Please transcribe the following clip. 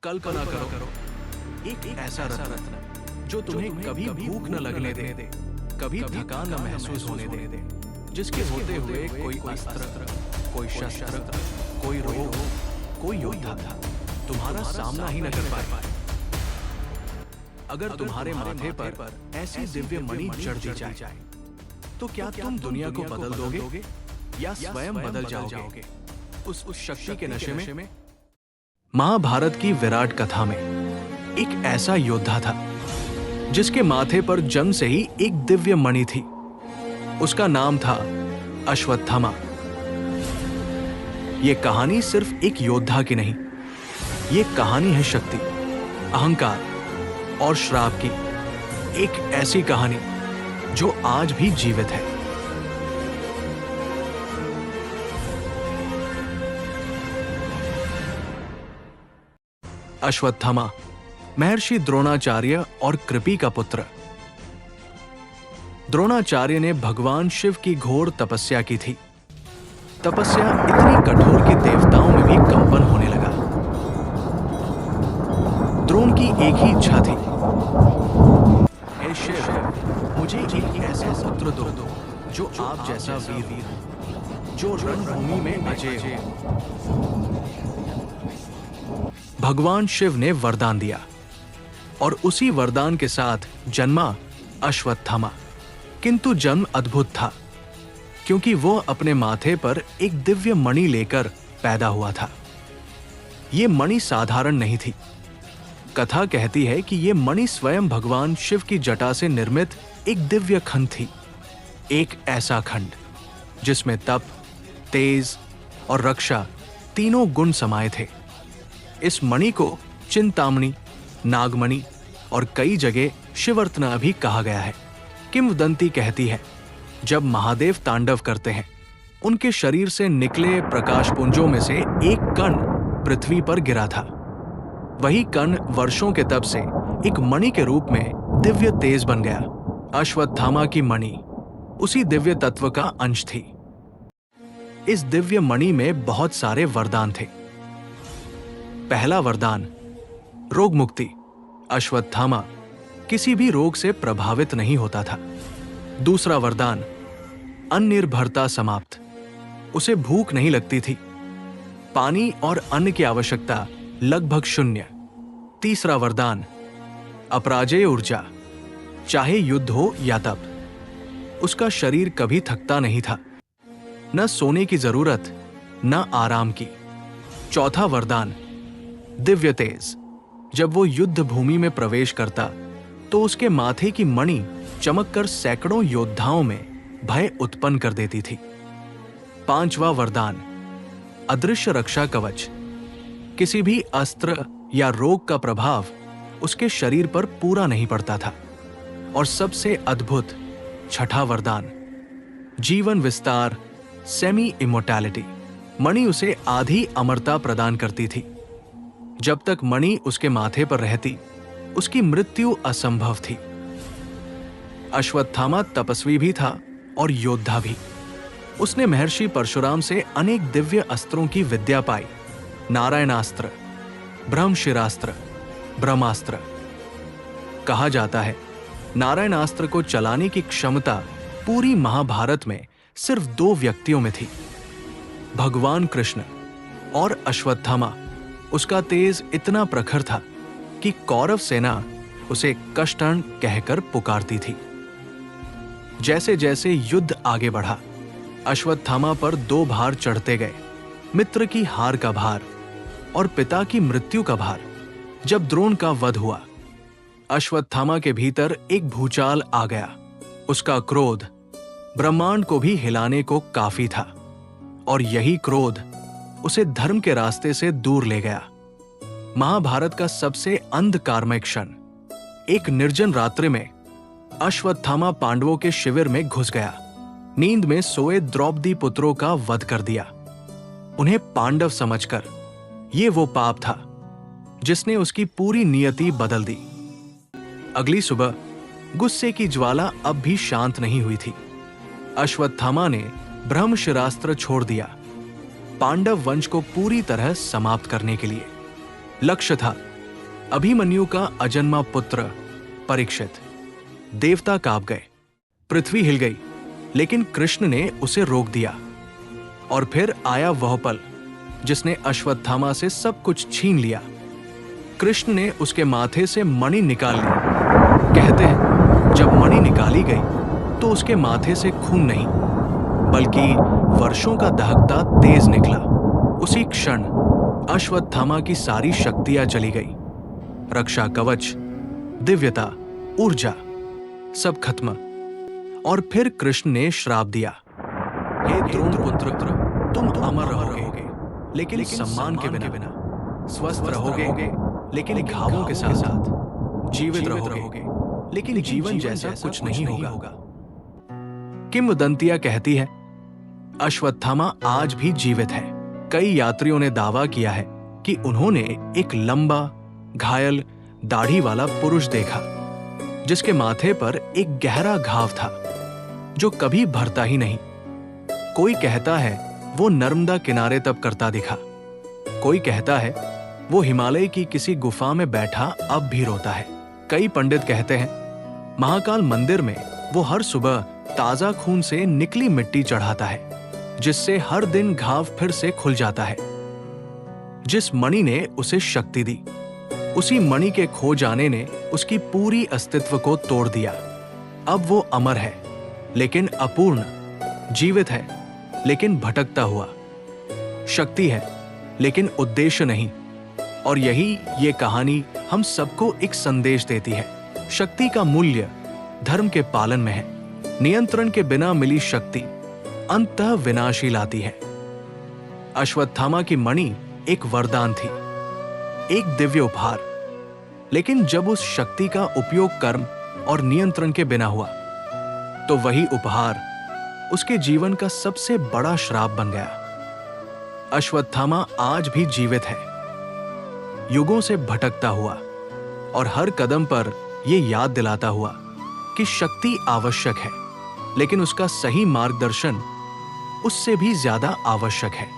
कल्पना करो एक ऐसा रत्न जो तुम्हें कभी भूख न लगने दे, कभी थकान न महसूस होने दे, जिसके होते हुए कोई अस्त्र, कोई शस्त्र, कोई रोग, कोई योद्धा तुम्हारा सामना ही न कर पाए। अगर तुम्हारे माथे पर ऐसी दिव्य मणि चढ़ दी जाए तो क्या तुम दुनिया को बदल दोगे या स्वयं बदल जाओगे उस शक्ति के नशे में? महाभारत की विराट कथा में एक ऐसा योद्धा था जिसके माथे पर जन्म से ही एक दिव्य मणि थी। उसका नाम था अश्वत्थामा। यह कहानी सिर्फ एक योद्धा की नहीं, यह कहानी है शक्ति, अहंकार और श्राप की। एक ऐसी कहानी जो आज भी जीवित है। अश्वत्थामा महर्षि द्रोणाचार्य और कृपि का पुत्र। द्रोणाचार्य ने भगवान शिव की घोर तपस्या की थी। तपस्या इतनी कठोर कि देवताओं में भी कंपन होने लगा। द्रोण की एक ही इच्छा थी, हे शिव, मुझे एक ऐसा पुत्र दो जो आप जैसा वीर हो, जो रणभूमि में अजय हो। भगवान शिव ने वरदान दिया और उसी वरदान के साथ जन्मा अश्वत्थामा। किंतु जन्म अद्भुत था क्योंकि वो अपने माथे पर एक दिव्य मणि लेकर पैदा हुआ था। ये मणि साधारण नहीं थी। कथा कहती है कि ये मणि स्वयं भगवान शिव की जटा से निर्मित एक दिव्य खंड थी। एक ऐसा खंड जिसमें तप, तेज और रक्षा तीनों गुण समाये थे। इस मणि को चिंतामणि, नागमणि और कई जगह शिवर्तना भी कहा गया है। किंवदंती कहती है, जब महादेव तांडव करते हैं, उनके शरीर से निकले प्रकाशपुंजों में से एक कण पृथ्वी पर गिरा था। वही कण वर्षों के तप से एक मणि के रूप में दिव्य तेज बन गया। अश्वत्थामा की मणि उसी दिव्य तत्व का अंश थी। इस दिव्य मणि में बहुत सारे वरदान थे। पहला वरदान, रोग मुक्ति। अश्वत्थामा किसी भी रोग से प्रभावित नहीं होता था। दूसरा वरदान, अनिर्भरता समाप्त। उसे भूख नहीं लगती थी। पानी और अन्न की आवश्यकता लगभग शून्य। तीसरा वरदान, अपराजेय ऊर्जा। चाहे युद्ध हो या तप, उसका शरीर कभी थकता नहीं था। न सोने की जरूरत, न आराम की। चौथा वरदान, दिव्य तेज। जब वो युद्ध भूमि में प्रवेश करता तो उसके माथे की मणि चमककर सैकड़ों योद्धाओं में भय उत्पन्न कर देती थी। पांचवा वरदान, अदृश्य रक्षा कवच। किसी भी अस्त्र या रोग का प्रभाव उसके शरीर पर पूरा नहीं पड़ता था। और सबसे अद्भुत छठा वरदान, जीवन विस्तार, सेमी इमोर्टैलिटी। मणि उसे आधी अमरता प्रदान करती थी। जब तक मणि उसके माथे पर रहती, उसकी मृत्यु असंभव थी। अश्वत्थामा तपस्वी भी था और योद्धा भी। उसने महर्षि परशुराम से अनेक दिव्य अस्त्रों की विद्या पाई। नारायणास्त्र, ब्रह्मशिरास्त्र, ब्रह्मास्त्र। कहा जाता है, नारायणास्त्र को चलाने की क्षमता पूरी महाभारत में सिर्फ 2 व्यक्तियों में थी, भगवान कृष्ण और अश्वत्थामा। उसका तेज इतना प्रखर था कि कौरव सेना उसे कष्टर्ण कहकर पुकारती थी। जैसे जैसे युद्ध आगे बढ़ा, अश्वत्थामा पर 2 भार चढ़ते गए, मित्र की हार का भार और पिता की मृत्यु का भार। जब द्रोण का वध हुआ, अश्वत्थामा के भीतर एक भूचाल आ गया। उसका क्रोध ब्रह्मांड को भी हिलाने को काफी था और यही क्रोध उसे धर्म के रास्ते से दूर ले गया। महाभारत का सबसे अंधकारमय क्षण, एक निर्जन रात्रि में अश्वत्थामा पांडवों के शिविर में घुस गया। नींद में सोए द्रौपदी पुत्रों का वध कर दिया, उन्हें पांडव समझकर। यह वो पाप था जिसने उसकी पूरी नियति बदल दी। अगली सुबह गुस्से की ज्वाला अब भी शांत नहीं हुई थी। अश्वत्थामा ने ब्रह्मशिरास्त्र छोड़ दिया, पांडव वंश को पूरी तरह समाप्त करने के लिए। लक्ष्य था अभिमन्यु का अजन्मा पुत्र परीक्षित। देवता कांप गए, पृथ्वी हिल गई, लेकिन कृष्ण ने उसे रोक दिया। और फिर आया वह पल जिसने अश्वत्थामा से सब कुछ छीन लिया। कृष्ण ने उसके माथे से मणि निकाल ली। कहते हैं जब मणि निकाली गई तो उसके माथे से खून नहीं, बल्कि वर्षों का दहकता तेज निकला। उसी क्षण अश्वत्थामा की सारी शक्तियां चली गई। रक्षा कवच, दिव्यता, ऊर्जा सब खत्म। और फिर कृष्ण ने श्राप दिया, हे द्रोण पुत्र, तुम अमर रहोगे लेकिन सम्मान के बिना, स्वस्थ रहोगे लेकिन घावों के साथ साथ, जीवित रहोगे लेकिन जीवन जैसा कुछ नहीं होगा। किंवदंतियां कहती है अश्वत्थामा आज भी जीवित है। कई यात्रियों ने दावा किया है कि उन्होंने एक लंबा, घायल, दाढ़ी वाला पुरुष देखा जिसके माथे पर एक गहरा घाव था जो कभी भरता ही नहीं। कोई कहता है वो नर्मदा किनारे तब करता दिखा, कोई कहता है वो हिमालय की किसी गुफा में बैठा अब भी रोता है। कई पंडित कहते हैं महाकाल मंदिर में वो हर सुबह ताजा खून से निकली मिट्टी चढ़ाता है, जिससे हर दिन घाव फिर से खुल जाता है। जिस मणि ने उसे शक्ति दी, उसी मणि के खो जाने ने उसकी पूरी अस्तित्व को तोड़ दिया। अब वो अमर है लेकिन अपूर्ण, जीवित है लेकिन भटकता हुआ, शक्ति है लेकिन उद्देश्य नहीं। और यही ये कहानी हम सबको एक संदेश देती है। शक्ति का मूल्य धर्म के पालन में है। नियंत्रण के बिना मिली शक्ति अंततः विनाश ही लाती है। अश्वत्थामा की मणि एक वरदान थी, एक दिव्य उपहार। लेकिन जब उस शक्ति का उपयोग कर्म और नियंत्रण के बिना हुआ तो वही उपहार उसके जीवन का सबसे बड़ा श्राप बन गया। अश्वत्थामा आज भी जीवित है, युगों से भटकता हुआ और हर कदम पर यह याद दिलाता हुआ कि शक्ति आवश्यक है, लेकिन उसका सही मार्गदर्शन उससे भी ज्यादा आवश्यक है।